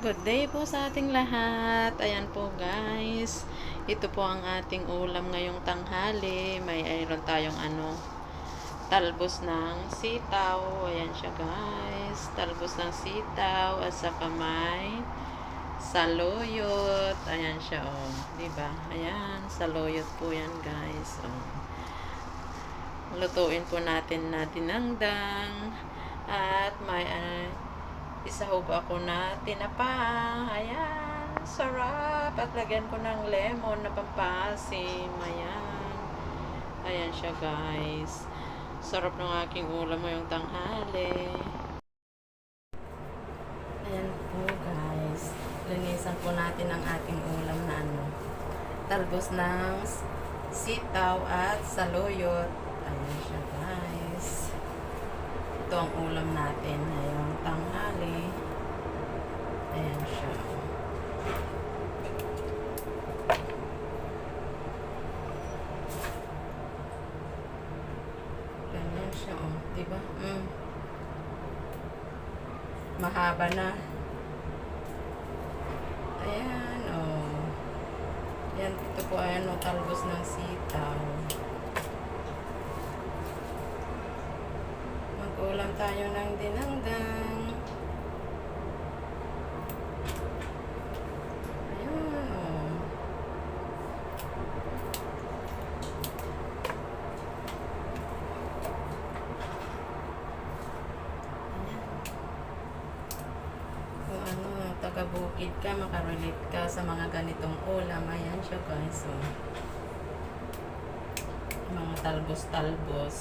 Good day po sa ating lahat. Ayan po guys. Ito po ang ating ulam ngayong tanghali. Mayroon tayong talbos ng sitaw. Ayan siya guys. Talbos ng sitaw at saka may saluyot. Ayan siya oh. Diba? Ayan. Saluyot po yan guys. Oh. Lutuin po natin na dinangdang. At may isahog ako na tinapa. Ayan. Sarap. At lagyan ko ng lemon na pampasim. Ayan. Ayan siya guys. Sarap ng aking ulam ngayong tanghali. Ayan po guys. Linisan po natin ang ating ulam na talbos ng sitaw at saluyot. Ayan siya guys. Ito ang ulam natin ngayong tanghali. Ayan siya. Ganyan siya oh. Diba? Mahaba na. Ayan oh. Yan, ito po ayan oh, talbos ng sitaw. Mag-ulam tayo ng dinangdang. Ayan oh. Kung taga-bukid ka, makarelate ka sa mga ganitong ulam. Ayan siya guys oh. Mga talbos-talbos.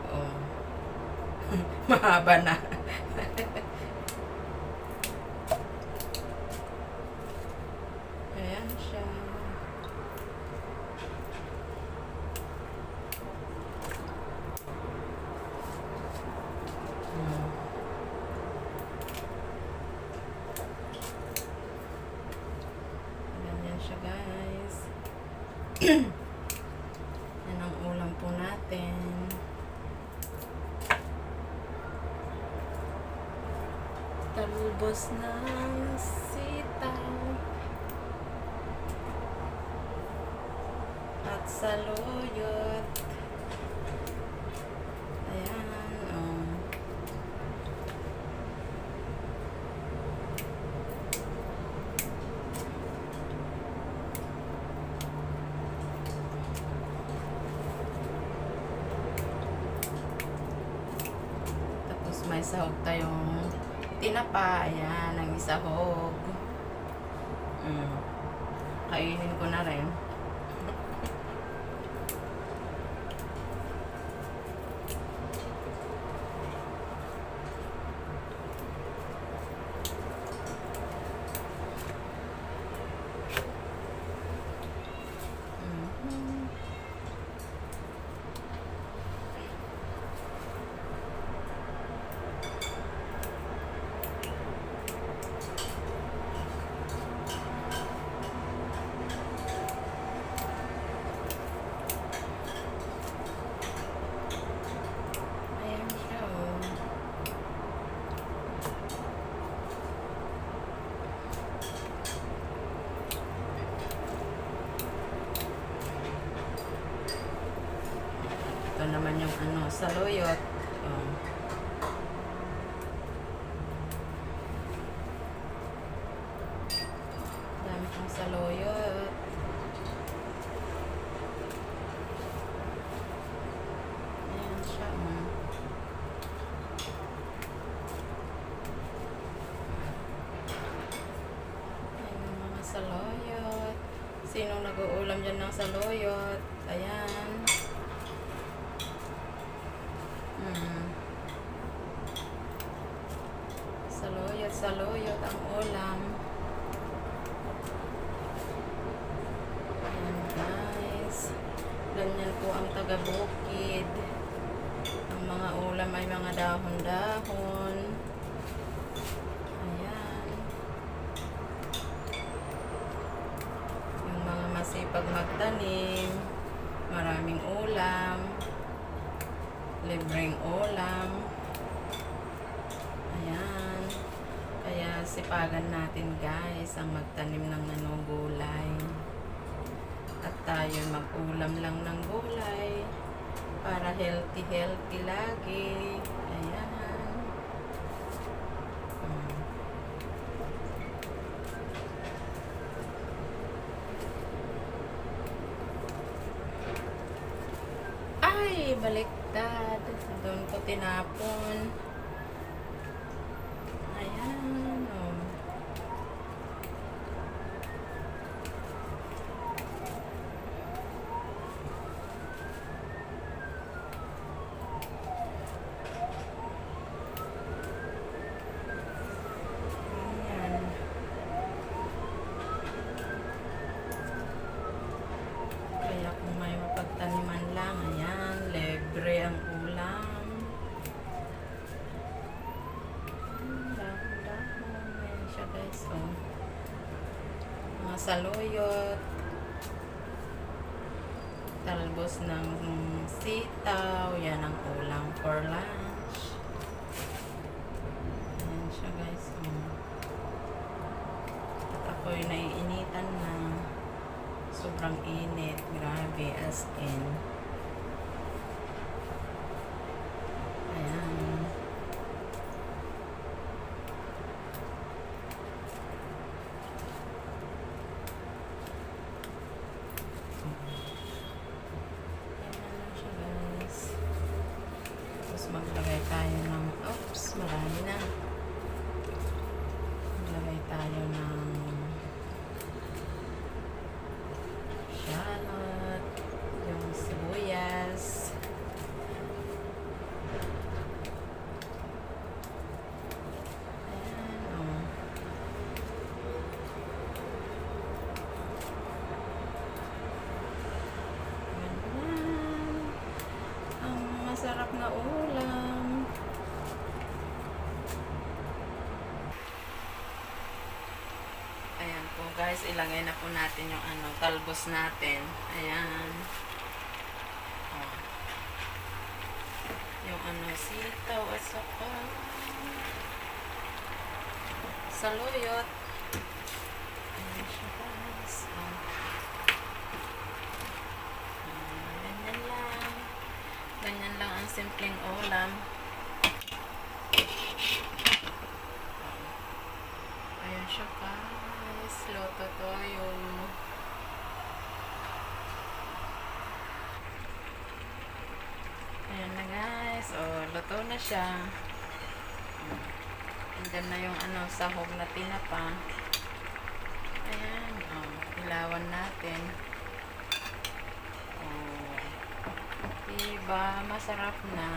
Oh. Mahaba na. Ayan siya. Ganyan siya guys. Yan ang ulam po natin. Talbos ng sitaw at saluyot. Ayan oh. Tapos may sahog tayong tinapa. Ayan, ang isahog. Kainin ko na rin. Ito naman yung saluyot. Oh. Dami kong saluyot. Ayan siya. Ayan yung mga saluyot. Sinong nag-uulam dyan ng saluyot? Ayan. Saluyot ang ulam. Ayan guys. Ganyan po ang taga-bukid. Ang mga ulam ay mga dahon-dahon. Ayan. Yung mga masipag magtanim. Maraming ulam. Libreng ulam. Ayan. Sisipagan natin guys ang magtanim ng gulay. At tayo mag-ulam lang ng gulay para healthy lagi. Ayan. Ay, baliktad. Doon ko tinapon. Ayan. Oh. Ayan. Kaya kung may mapagtaniman lang, ayan, libre ang ulam. Dahon-dahon. Ayan siya guys, oh. Mga saluyot. Talbos ng sitaw. Yan ang ulam for lunch. Ayan siya guys, oh. At ako'y naiinitan na. Sobrang init. Grabe, as in. Ayan. Ayan lang siya guys. Tapos maglagay tayo ng, oops, marami na. Maglagay tayo ng shallot, yung sibuyas. Ayan, oh. Ayan. Ang masarap na ulam. Ayan po guys, ilagay na po natin yung talbos natin. Ayan. Oh. Yung sitaw at saka saluyot. Ayan siya guys. Oh. Ganyan lang. Ganyan lang ang simpleng ulam. Ayan siya guys. Loto toyo. Ayan na guys. Oh, luto na siya. Andyan na yung sahog na tinapa. Ayan. Oh, ilawan natin. Oh. Diba? Masarap na.